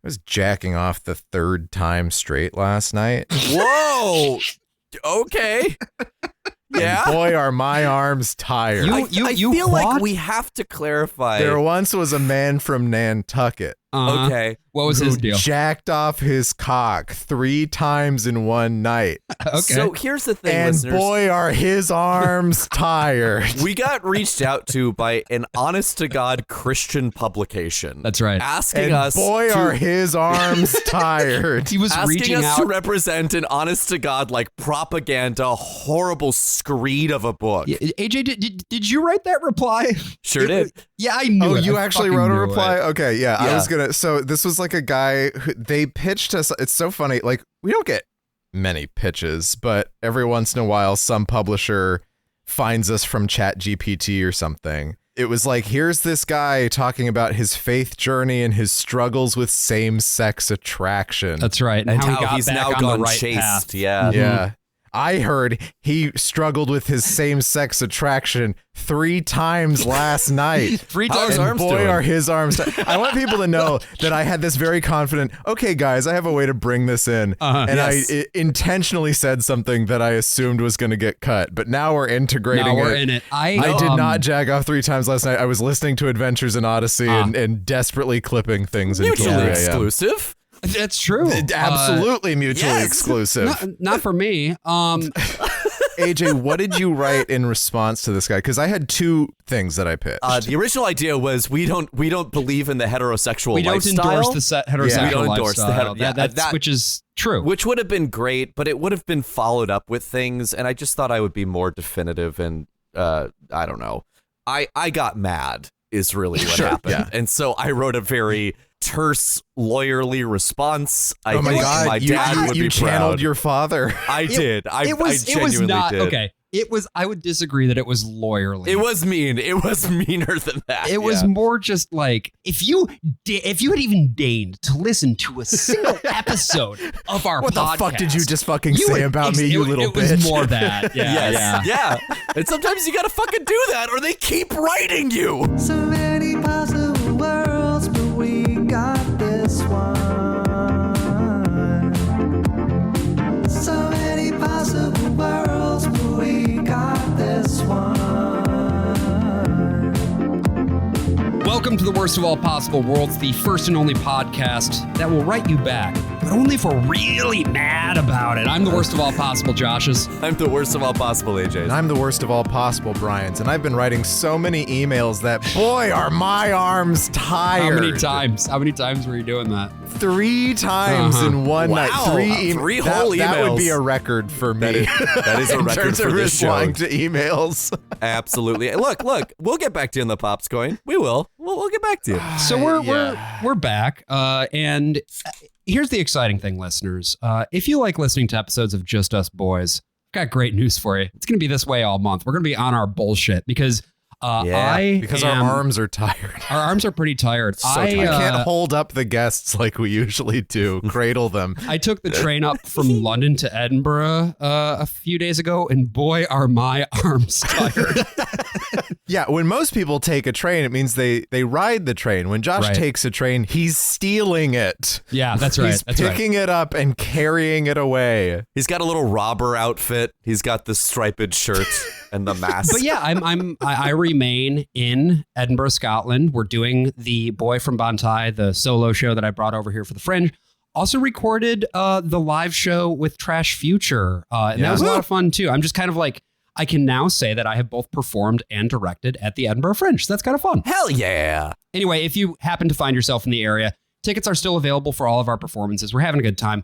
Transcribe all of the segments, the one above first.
was jacking off the third time straight last night. Whoa. Okay. Yeah. And boy, are my arms tired. I feel like we have to clarify. There once was a man from Nantucket. Okay. What was his deal? Jacked off his cock 3 times in one night. Okay. So here's the thing, And listeners. boy, are his arms tired. We got reached out to by an honest-to-God Christian publication. That's right. Asking And us boy, are his arms tired. He was asking reaching us out to represent an honest-to-God, like, propaganda, horrible screed of a book. Yeah, AJ, did you write that reply? Sure did. Yeah, I knew it. You I actually fucking wrote a knew reply? it. Okay, yeah. I Yeah. was gonna. So this was like a guy who they pitched us. It's so funny. Like, we don't get many pitches, but every once in a while, some publisher finds us from ChatGPT or something. It was like, here's this guy talking about his faith journey and his struggles with same-sex attraction. That's right. And how he how got he's back now on gone the right chaste. path. Yeah. Yeah. I heard he struggled with his same-sex attraction 3 times last night. 3 How's times. his And arms boy, doing? are his arms. I want people to know that I had this very confident, okay, guys, I have a way to bring this in. And Yes. I intentionally said something that I assumed was going to get cut. But now we're integrating Now we're it. in it. I did not jack off 3 times last night. I was listening to Adventures in Odyssey and desperately clipping things into Mutually 2 a.m. exclusive. That's true. Absolutely mutually yes. exclusive. Not for me. AJ, what did you write in response to this guy? Because I had 2 things that I pitched. The original idea was we don't believe in the heterosexual We don't lifestyle. endorse the heterosexual We don't endorse the lifestyle. that- Which is true. Which would have been great, but it would have been followed up with things, and I just thought I would be more definitive, and I don't know. I got mad is really what happened. Yeah. And so I wrote a very terse, lawyerly response. I oh my think God, my dad would you be channeled proud. your father. I did. I It was genuinely not did. okay. It was. I would disagree that it was lawyerly. It was mean. It was meaner than that. It was yeah. more just like if you had even deigned to listen to a single episode of our What podcast. the fuck did you just fucking say about me, you little it bitch? was more that. Yeah, Yes. yeah. Yeah. And sometimes you gotta fucking do that, or they keep writing you. So many possible worlds, but we got this one. So many possible worlds, but we got this one. Welcome to the Worst of All Possible Worlds, the first and only podcast that will write you back, but only if we're really mad about it. I'm the worst of all possible Joshes. I'm the worst of all possible AJs. And I'm the worst of all possible Bryans, and I've been writing so many emails that, boy, are my arms tired. How many times? How many times were you doing that? 3 times in one Wow. night. 3 3 whole That would emails. be a record for me. That is a in record terms for of this show. replying to emails. Absolutely. Look, we'll get back to you on the Pops coin. We will. We'll get back to you. So we're back, and here's the exciting thing, listeners. If you like listening to episodes of Just Us Boys, I've got great news for you. It's going to be this way all month. We're going to be on our bullshit because Because our arms are tired. Our arms are pretty tired. I can't hold up the guests like we usually do, cradle them. I took the train up from London to Edinburgh a few days ago, and boy, are my arms tired. Yeah, when most people take a train, it means they ride the train. When Josh takes a train, he's stealing it. Yeah, that's right. He's picking it up and carrying it away. He's got a little robber outfit. He's got the striped shirt and the mask. But yeah, I remain in Edinburgh, Scotland. We're doing the Boy from Bantai, the solo show that I brought over here for the Fringe. Also recorded the live show with Trash Future, and that was a lot of fun too. I'm just kind of like, I can now say that I have both performed and directed at the Edinburgh Fringe. So that's kind of fun. Hell yeah. Anyway, if you happen to find yourself in the area, tickets are still available for all of our performances. We're having a good time.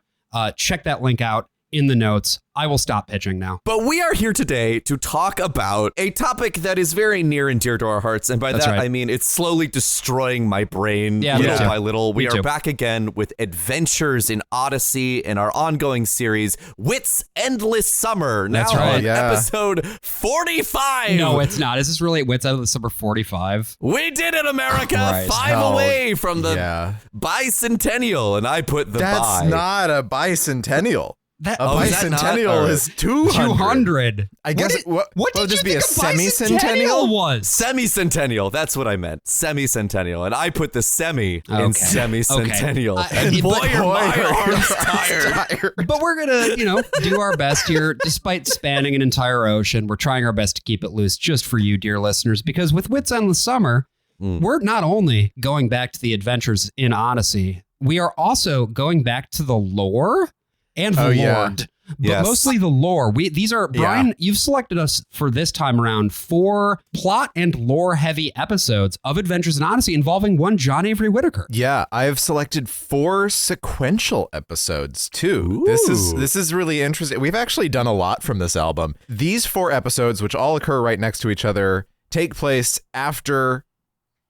Check that link out in the notes. I will stop pitching now. But we are here today to talk about a topic that is very near and dear to our hearts. And by that, I mean, it's slowly destroying my brain little by little. We are back again with Adventures in Odyssey in our ongoing series, Whit's Endless Summer. That's now right. on episode 45. No, it's not. Is this really Whit's Endless Summer 45? We did it, America. Christ. 5 away from the bicentennial. And I put the That's bi. not a bicentennial. A bicentennial is 200. 200. I guess what did just you be a think semi-centennial was? Semi-centennial. That's what I meant. Semi-centennial. And I put the semi in semi-centennial. Okay. And boy, are my arms tired. But we're going to, do our best here. Despite spanning an entire ocean, we're trying our best to keep it loose just for you, dear listeners, because with Whit's Endless Summer, we're not only going back to the adventures in Odyssey, we are also going back to the lore and the Lord, but mostly the lore. These are, Brian, you've selected us for this time around 4 plot and lore heavy episodes of Adventures in Odyssey involving one John Avery Whittaker. Yeah, I've selected 4 sequential episodes too. Ooh. This is really interesting. We've actually done a lot from this album. These 4 episodes, which all occur right next to each other, take place after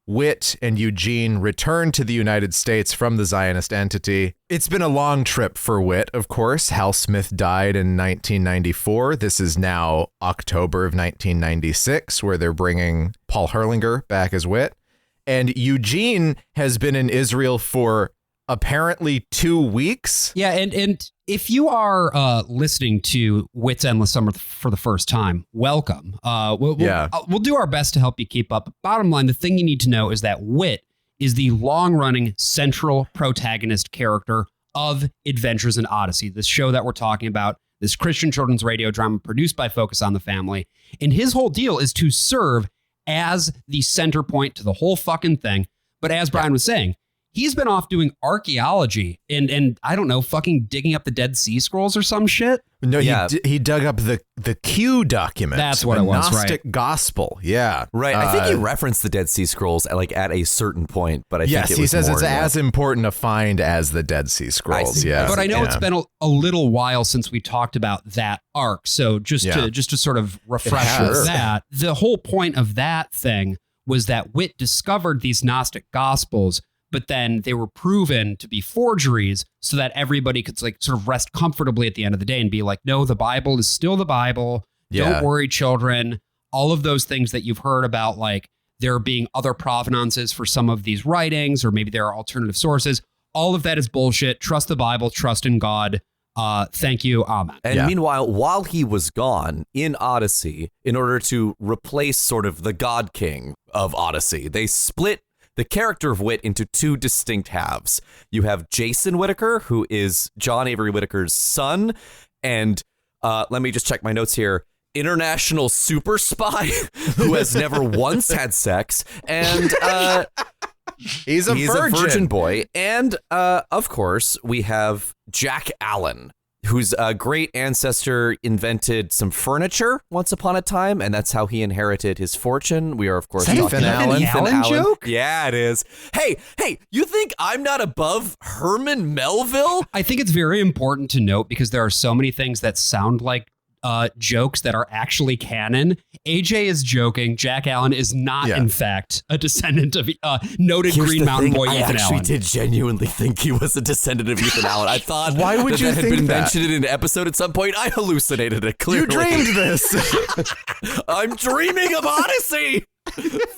Whit and Eugene returned to the United States from the Zionist entity. It's been a long trip for Whit, of course. Hal Smith died in 1994. This is now October of 1996, where they're bringing Paul Herlinger back as Whit. And Eugene has been in Israel for apparently 2 weeks. Yeah, and if you are listening to Whit's Endless Summer for the first time, welcome. We'll do our best to help you keep up. Bottom line, the thing you need to know is that Whit is the long-running central protagonist character of Adventures in Odyssey, this show that we're talking about, this Christian children's radio drama produced by Focus on the Family. And his whole deal is to serve as the center point to the whole fucking thing. But as Brian was saying, he's been off doing archaeology and I don't know, fucking digging up the Dead Sea Scrolls or some shit. No, he dug up the Q document. That's what it was, Gnostic right? Gospel, yeah. Right, I think he referenced the Dead Sea Scrolls at a certain point, but I think it was he says more it's as important a find as the Dead Sea Scrolls, yeah. But I know it's been a little while since we talked about that arc, so just to sort of refresh that, the whole point of that thing was that Whit discovered these Gnostic Gospels, but then they were proven to be forgeries so that everybody could sort of rest comfortably at the end of the day and be like, no, the Bible is still the Bible. Yeah. Don't worry, children. All of those things that you've heard about, like there being other provenances for some of these writings, or maybe there are alternative sources. All of that is bullshit. Trust the Bible. Trust in God. Thank you. Amen. And meanwhile, while he was gone in Odyssey, in order to replace sort of the God King of Odyssey, they split the character of Whit into 2 distinct halves. You have Jason Whittaker, who is John Avery Whittaker's son, and let me just check my notes here. International super spy who has never once had sex, and he's a virgin boy. And of course, we have Jack Allen, whose great ancestor invented some furniture once upon a time, and that's how he inherited his fortune. We are, of course, talking about Ethan Allen joke? Yeah, it is. Hey, you think I'm not above Herman Melville? I think it's very important to note, because there are so many things that sound like jokes that are actually canon. AJ is joking. Jack Allen is not, in fact, a descendant of noted Green Mountain boy Ethan Allen. I actually did genuinely think he was a descendant of Ethan Allen. I thought why would you that think had been that? mentioned in an episode at some point. I hallucinated it, clearly. You dreamed this. I'm dreaming of Odyssey.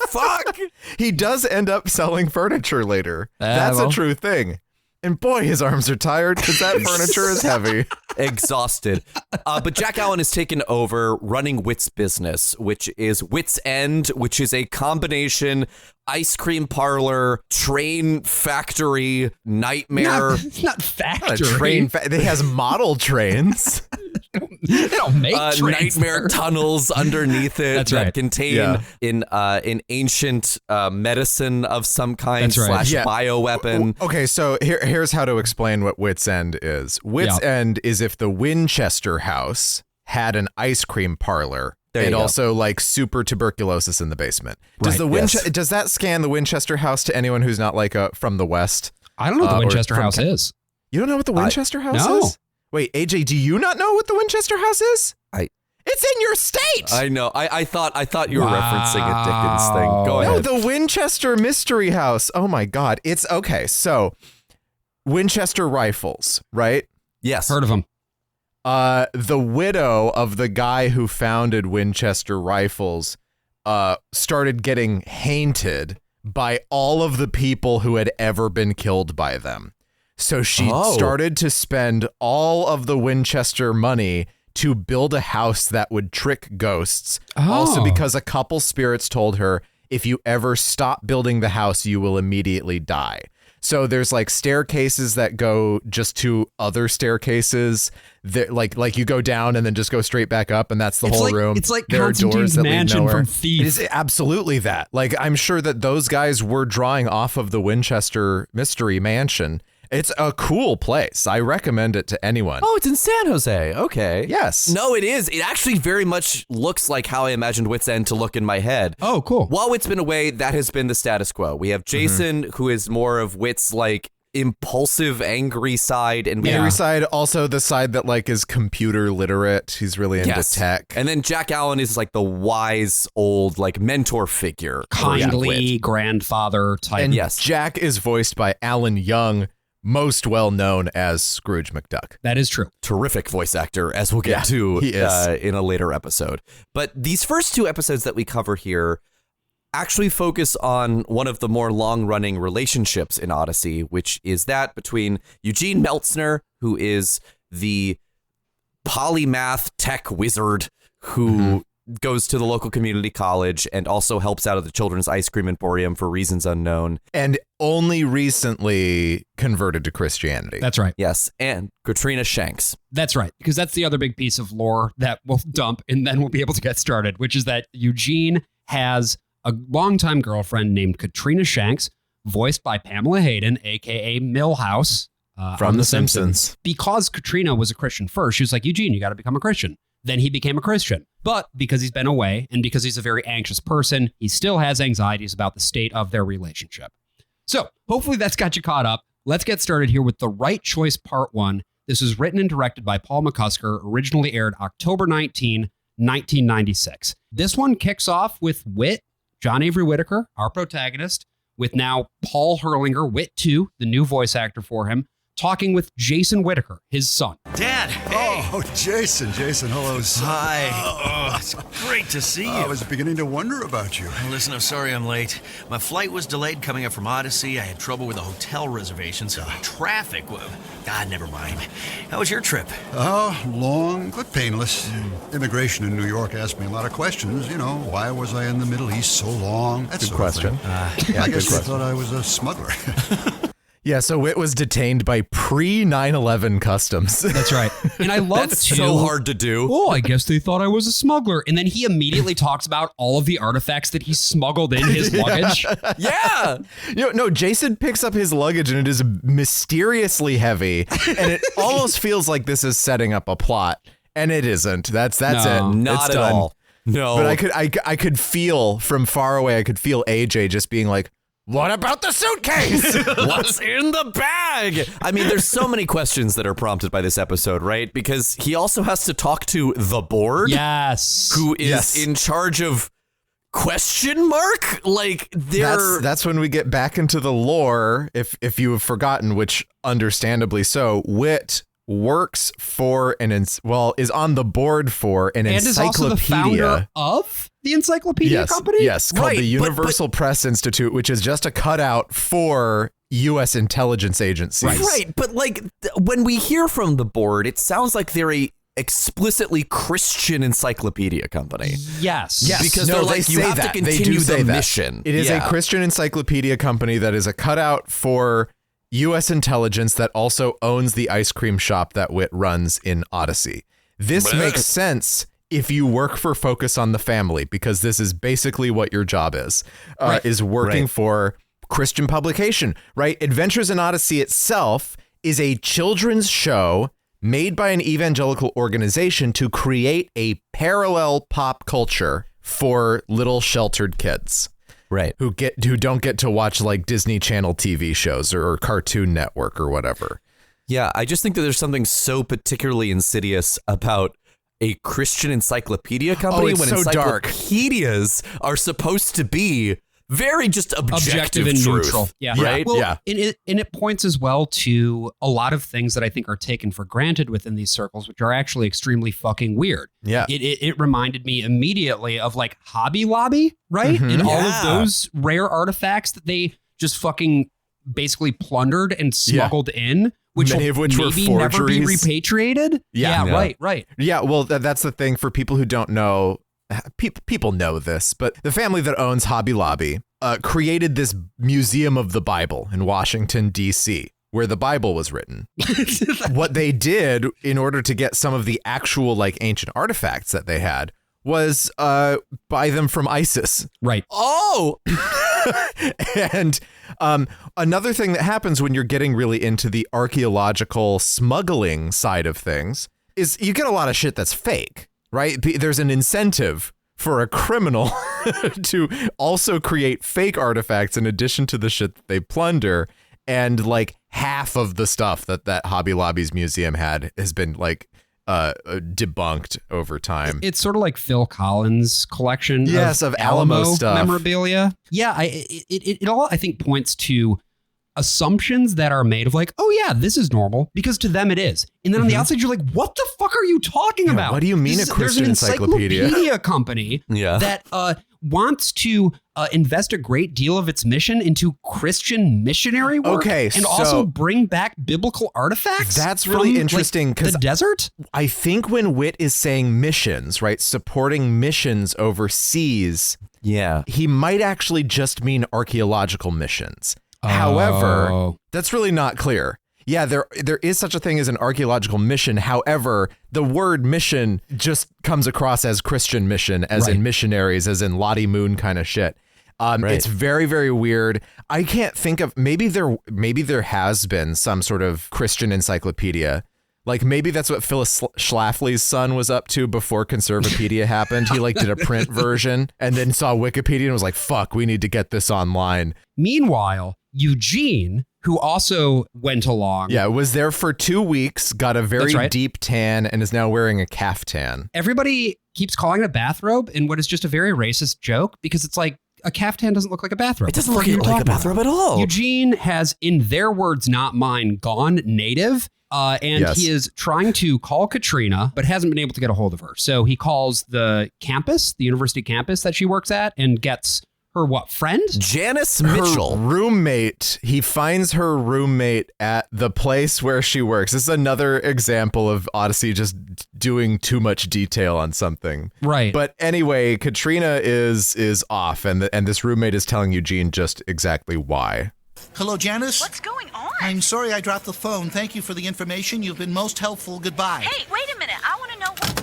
Fuck. He does end up selling furniture later. That's a true thing. And boy, his arms are tired because that furniture is heavy. Exhausted. But Jack Allen has taken over running Whit's business, which is Whit's End, which is a combination ice cream parlor, train factory, nightmare. Not factory. Not a train it has model trains. They don't make trains nightmare there. Tunnels underneath it that contain an ancient medicine of some kind / bioweapon. Okay, so here's how to explain what Whit's End is. Whit's End is if the Winchester House had an ice cream parlor. And also like super tuberculosis in the basement. Does does that scan the Winchester House to anyone who's not like from the West? I don't know what the Winchester House is. You don't know what the Winchester House is? Wait, AJ, do you not know what the Winchester House is? It's in your state. I know. I thought you were referencing a Dickens thing. Go ahead. No, the Winchester Mystery House. Oh my God. It's okay. So Winchester rifles, right? Yes. Heard of them. The widow of the guy who founded Winchester Rifles started getting haunted by all of the people who had ever been killed by them. So she started to spend all of the Winchester money to build a house that would trick ghosts. Also because a couple spirits told her, if you ever stop building the house, you will immediately die. So there's like staircases that go just to other staircases that like you go down and then just go straight back up, and that's the whole room. It's like there Constantine's mansion from Thief. It is absolutely that. Like, I'm sure that those guys were drawing off of the Winchester Mystery Mansion. It's a cool place. I recommend it to anyone. Oh, it's in San Jose. Okay. Yes. No, it is. It actually very much looks like how I imagined Whit's End to look in my head. Oh, cool. While Whit's been away, that has been the status quo. We have Jason, who is more of Whit's like impulsive, angry side, and angry side, also the side that like is computer literate. He's really into tech. And then Jack Allen is like the wise old like mentor figure, kindly grandfather type. And Jack is voiced by Alan Young, most well known as Scrooge McDuck. That is true. Terrific voice actor, as we'll get to in a later episode. But these first two episodes that we cover here actually focus on one of the more long-running relationships in Odyssey, which is that between Eugene Meltzner, who is the polymath tech wizard who goes to the local community college and also helps out at the Children's Ice Cream Emporium for reasons unknown. And only recently converted to Christianity. That's right. Yes. And Katrina Shanks. That's right. Because that's the other big piece of lore that we'll dump and then we'll be able to get started, which is that Eugene has a longtime girlfriend named Katrina Shanks, voiced by Pamela Hayden, a.k.a. Milhouse. From The Simpsons. Because Katrina was a Christian first, she was like, Eugene, you got to become a Christian. Then he became a Christian. But because he's been away and because he's a very anxious person, he still has anxieties about the state of their relationship. So hopefully that's got you caught up. Let's get started here with The Right Choice Part 1. This was written and directed by Paul McCusker, originally aired October 19, 1996. This one kicks off with Whit, John Avery Whittaker, our protagonist, with now Paul Herlinger, Whit 2, the new voice actor for him, talking with Jason Whittaker, his son. Dad, hey. Oh, Jason, hello, son. Hi. Oh, it's great to see you. I was beginning to wonder about you. Listen, I'm sorry I'm late. My flight was delayed coming up from Odyssey. I had trouble with the hotel reservations. Traffic. Never mind. How was your trip? Oh, long but painless. Immigration in New York asked me a lot of questions. You know, why was I in the Middle East so long? That good sort question. Of thing. I guess they thought I was a smuggler. Yeah, so Whit was detained by pre-9/11 customs. That's right. And I love That's so hard to do. Oh, I guess they thought I was a smuggler. And then he immediately talks about all of the artifacts that he smuggled in his luggage. Yeah. No, Jason picks up his luggage and it is mysteriously heavy. And it almost feels like this is setting up a plot. And it isn't. That's it. Not it's at done. all. No. But I could feel from far away, I could feel AJ just being like, what about the suitcase? What's in the bag? I mean, there's so many questions that are prompted by this episode, right? Because he also has to talk to the board. Yes. Who is in charge of question mark? Like, that's when we get back into the lore, if you have forgotten, which understandably so. Whit works for is on the board for an encyclopedia. And is also the founder of the encyclopedia company? Yes, called the Universal Press Institute, which is just a cutout for U.S. intelligence agencies. Right, but like when we hear from the board, it sounds like they're a explicitly Christian encyclopedia company. Yes. Because they're like, you have to continue the mission. It is a Christian encyclopedia company that is a cutout for U.S. intelligence that also owns the ice cream shop that Whit runs in Odyssey. This makes sense if you work for Focus on the Family, because this is basically what your job is working for Christian publication, right? Adventures in Odyssey itself is a children's show made by an evangelical organization to create a parallel pop culture for little sheltered kids. Right. Who don't get to watch like Disney Channel TV shows or Cartoon Network or whatever. Yeah, I just think that there's something so particularly insidious about a Christian encyclopedia company when so encyclopedias are supposed to be very just objective and truth, neutral. Yeah. Right? Well, and it points as well to a lot of things that I think are taken for granted within these circles, which are actually extremely fucking weird. Yeah. It reminded me immediately of like Hobby Lobby, right? And all of those rare artifacts that they just fucking basically plundered and smuggled in, which many of which maybe were never be repatriated. Yeah. Right. Yeah, well, that's the thing for people who don't know. People know this, but the family that owns Hobby Lobby created this Museum of the Bible in Washington, D.C., where the Bible was written. What they did in order to get some of the actual like ancient artifacts that they had was buy them from ISIS. Right. Oh, and another thing that happens when you're getting really into the archaeological smuggling side of things is you get a lot of shit that's fake, right? There's an incentive for a criminal to also create fake artifacts in addition to the shit that they plunder. And like half of the stuff that Hobby Lobby's museum had has been like debunked over time. It's sort of like Phil Collins' collection of Alamo stuff. Memorabilia. Yeah, it all, I think, points to assumptions that are made of like, oh yeah, this is normal, because to them it is. And then on the outside, you're like, what the fuck are you talking about? What do you mean a Christian encyclopedia? There's an encyclopedia company that wants to invest a great deal of its mission into Christian missionary work and also bring back biblical artifacts. That's really interesting because the desert. I think when Whit is saying missions, right, supporting missions overseas, he might actually just mean archaeological missions. However, that's really not clear. Yeah, there is such a thing as an archaeological mission. However, the word mission just comes across as Christian mission, as in missionaries, as in Lottie Moon kind of shit. It's very, very weird. I can't think of, maybe there has been some sort of Christian encyclopedia. Like maybe that's what Phyllis Schlafly's son was up to before Conservapedia happened. He like did a print version and then saw Wikipedia and was like, fuck, we need to get this online. Meanwhile, Eugene, who also went along. Yeah, was there for 2 weeks, got a very deep tan, and is now wearing a caftan. Everybody keeps calling it a bathrobe in what is just a very racist joke, because it's like, a caftan doesn't look like a bathrobe. It doesn't look like a bathrobe at all. Eugene has, in their words, not mine, gone native. And he is trying to call Katrina, but hasn't been able to get a hold of her. So he calls the campus, the university campus that she works at, and gets her friend? Janice Mitchell. Her roommate. He finds her roommate at the place where she works. This is another example of Odyssey just doing too much detail on something. Right. But anyway, Katrina is off, and this roommate is telling Eugene just exactly why. Hello, Janice? What's going on? I'm sorry I dropped the phone. Thank you for the information. You've been most helpful. Goodbye. Hey, wait a minute. I want to know what...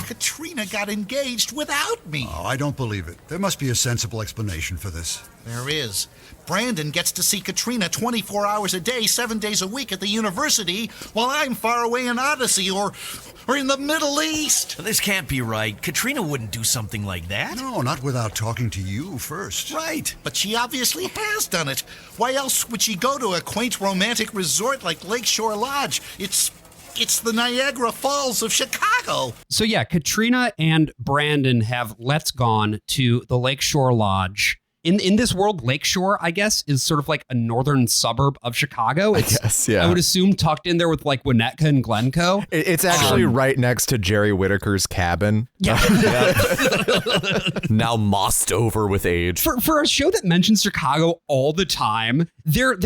Katrina got engaged without me. Oh, I don't believe it. There must be a sensible explanation for this. There is. Brandon gets to see Katrina 24 hours a day, 7 days a week at the university, while I'm far away in Odyssey or in the Middle East. This can't be right. Katrina wouldn't do something like that. No, not without talking to you first. Right, but she obviously has done it. Why else would she go to a quaint romantic resort like Lakeshore Lodge? It's the Niagara Falls of Chicago. So yeah, Katrina and Brandon have gone to the Lakeshore Lodge. In this world, Lakeshore, I guess, is sort of like a northern suburb of Chicago. I guess, yeah. I would assume tucked in there with like Winnetka and Glencoe. It's actually right next to Jerry Whittaker's cabin. Yeah. Now mossed over with age. For a show that mentions Chicago all the time, their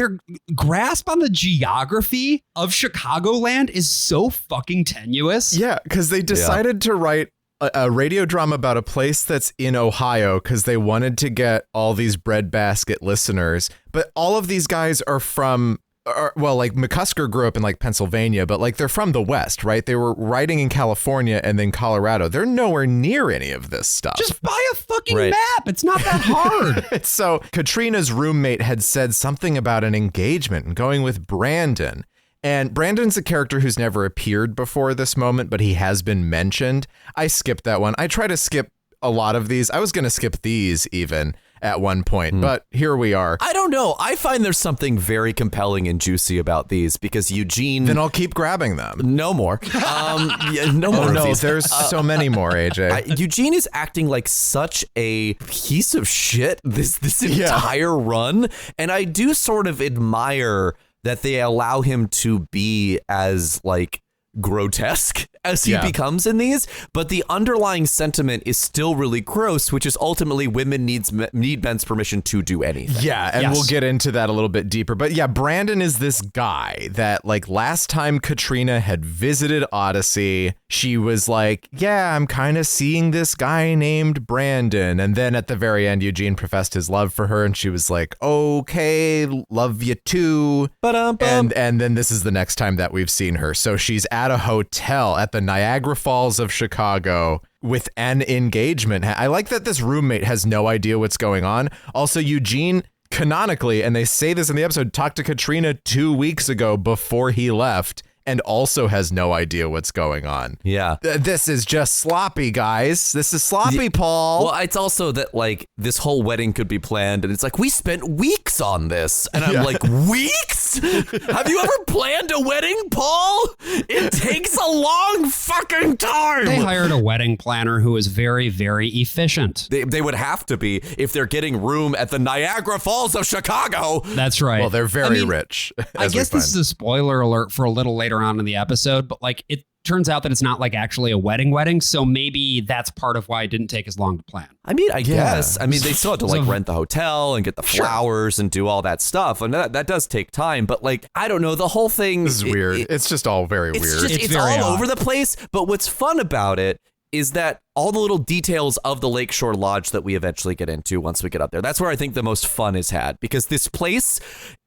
grasp on the geography of Chicagoland is so fucking tenuous. Yeah, because they decided to write a radio drama about a place that's in Ohio because they wanted to get all these breadbasket listeners. But all of these guys are from, like McCusker grew up in like Pennsylvania, but like they're from the West, right? They were writing in California and then Colorado. They're nowhere near any of this stuff. Just buy a fucking map. It's not that hard. So Katrina's roommate had said something about an engagement and going with Brandon. And Brandon's a character who's never appeared before this moment, but he has been mentioned. I skipped that one. I try to skip a lot of these. I was going to skip these even at one point, but here we are. I don't know. I find there's something very compelling and juicy about these because Eugene... Then I'll keep grabbing them. No more. No more of these. There's so many more, AJ. Eugene is acting like such a piece of shit this entire run. And I do sort of admire that they allow him to be as like grotesque as he becomes in these, but the underlying sentiment is still really gross, which is ultimately women need men's permission to do anything. Yeah, and we'll get into that a little bit deeper. But yeah, Brandon is this guy that like last time Katrina had visited Odyssey, she was like, yeah, I'm kind of seeing this guy named Brandon. And then at the very end, Eugene professed his love for her and she was like, okay, love you too. And then this is the next time that we've seen her. So she's at a hotel at the Niagara Falls of Chicago with an engagement. I like that this roommate has no idea what's going on. Also, Eugene canonically, and they say this in the episode, talked to Katrina 2 weeks ago before he left and also has no idea what's going on. Yeah. This is just sloppy, guys. This is sloppy, Paul. Well, it's also that like this whole wedding could be planned and it's like, we spent weeks on this. And I'm like, weeks? Have you ever planned a wedding, Paul? It takes a long fucking time. They hired a wedding planner who is very, very efficient. They would have to be if they're getting room at the Niagara Falls of Chicago. That's right. Well, they're very rich. I guess this is a spoiler alert for a little later on in the episode, but like it turns out that it's not like actually a wedding, so maybe that's part of why it didn't take as long to plan. I mean, I guess. I mean, they still have to like rent the hotel and get the flowers and do all that stuff, and that does take time, but like, I don't know, the whole thing is weird. It's just all very weird. It's all over the place, but what's fun about it is that all the little details of the Lakeshore Lodge that we eventually get into once we get up there, that's where I think the most fun is had, because this place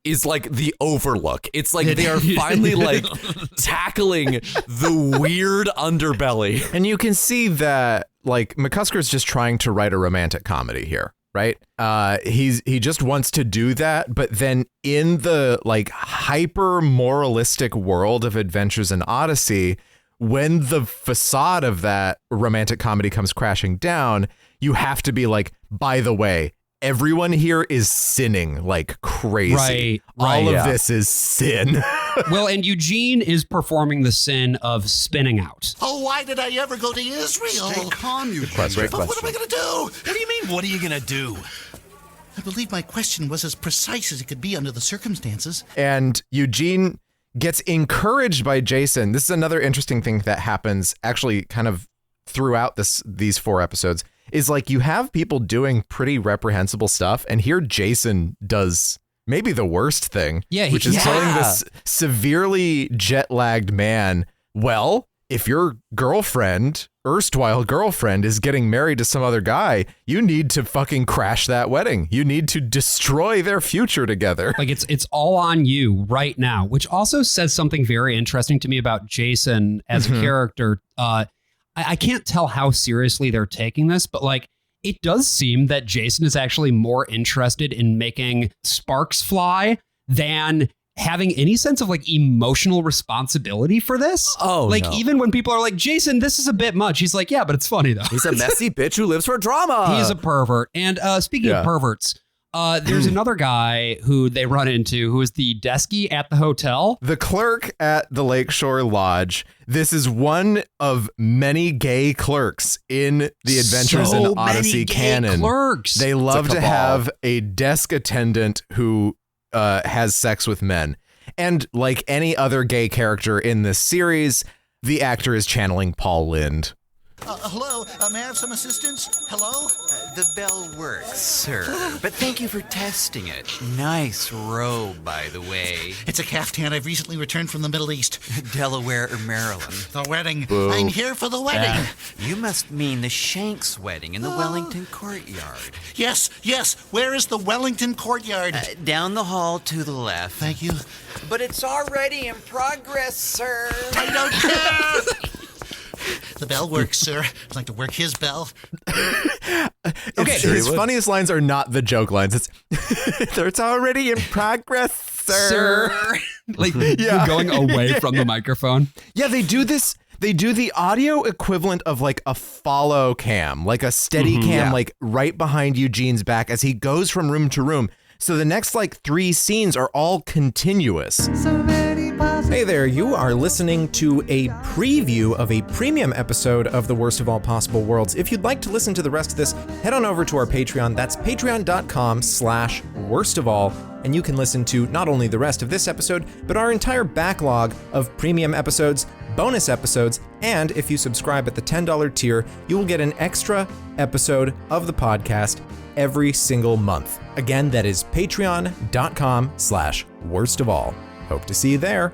is like the Overlook. It's like they are finally like tackling the weird underbelly. And you can see that like McCusker's just trying to write a romantic comedy here, right? He just wants to do that, but then in the like hyper moralistic world of Adventures in Odyssey, when the facade of that romantic comedy comes crashing down, you have to be like, by the way, everyone here is sinning like crazy. Right. All of this is sin. Well, and Eugene is performing the sin of spinning out. Oh, why did I ever go to Israel? Stay calm, you But what am I going to do? What do you mean, what are you gonna do? I believe my question was as precise as it could be under the circumstances. And Eugene gets encouraged by Jason. This is another interesting thing that happens actually kind of throughout these 4 episodes, is like you have people doing pretty reprehensible stuff, and here Jason does maybe the worst thing, which is telling this severely jet-lagged man, well, if your girlfriend, erstwhile girlfriend, is getting married to some other guy, you need to fucking crash that wedding. You need to destroy their future together. Like it's all on you right now, which also says something very interesting to me about Jason as a character. I can't tell how seriously they're taking this, but like it does seem that Jason is actually more interested in making sparks fly than having any sense of like emotional responsibility for this. Even when people are like, Jason, this is a bit much, he's like, yeah, but it's funny though. He's a messy bitch who lives for drama. He's a pervert. And speaking of perverts, there's another guy who they run into who is the deskie at the hotel. The clerk at the Lakeshore Lodge. This is one of many gay clerks in the Adventures in Odyssey canon. Clerks. They love to have a desk attendant who has sex with men. And like any other gay character in this series, the actor is channeling Paul Lynde. Hello, may I have some assistance? Hello? The bell works, sir, but thank you for testing it. Nice robe, by the way. It's a caftan. I've recently returned from the Middle East. Delaware or Maryland? The wedding. Boo. I'm here for the wedding. You must mean the Shank's wedding in the Wellington courtyard. Yes. Where is the Wellington courtyard? Down the hall to the left. Thank you. But it's already in progress, sir. I don't care. The bell works, sir. I'd like to work his bell. Okay, his funniest lines are not the joke lines. It's already in progress, sir. Like you're going away from the microphone. Yeah, they do this. They do the audio equivalent of like a follow cam, like a steady cam, like right behind Eugene's back as he goes from room to room. So the next like 3 scenes are all continuous. Hey there, you are listening to a preview of a premium episode of The Worst of All Possible Worlds. If you'd like to listen to the rest of this, head on over to our Patreon. That's patreon.com/worstofall. And you can listen to not only the rest of this episode, but our entire backlog of premium episodes, bonus episodes, and if you subscribe at the $10 tier, you will get an extra episode of the podcast every single month. Again, that is patreon.com/worstofall. Hope to see you there.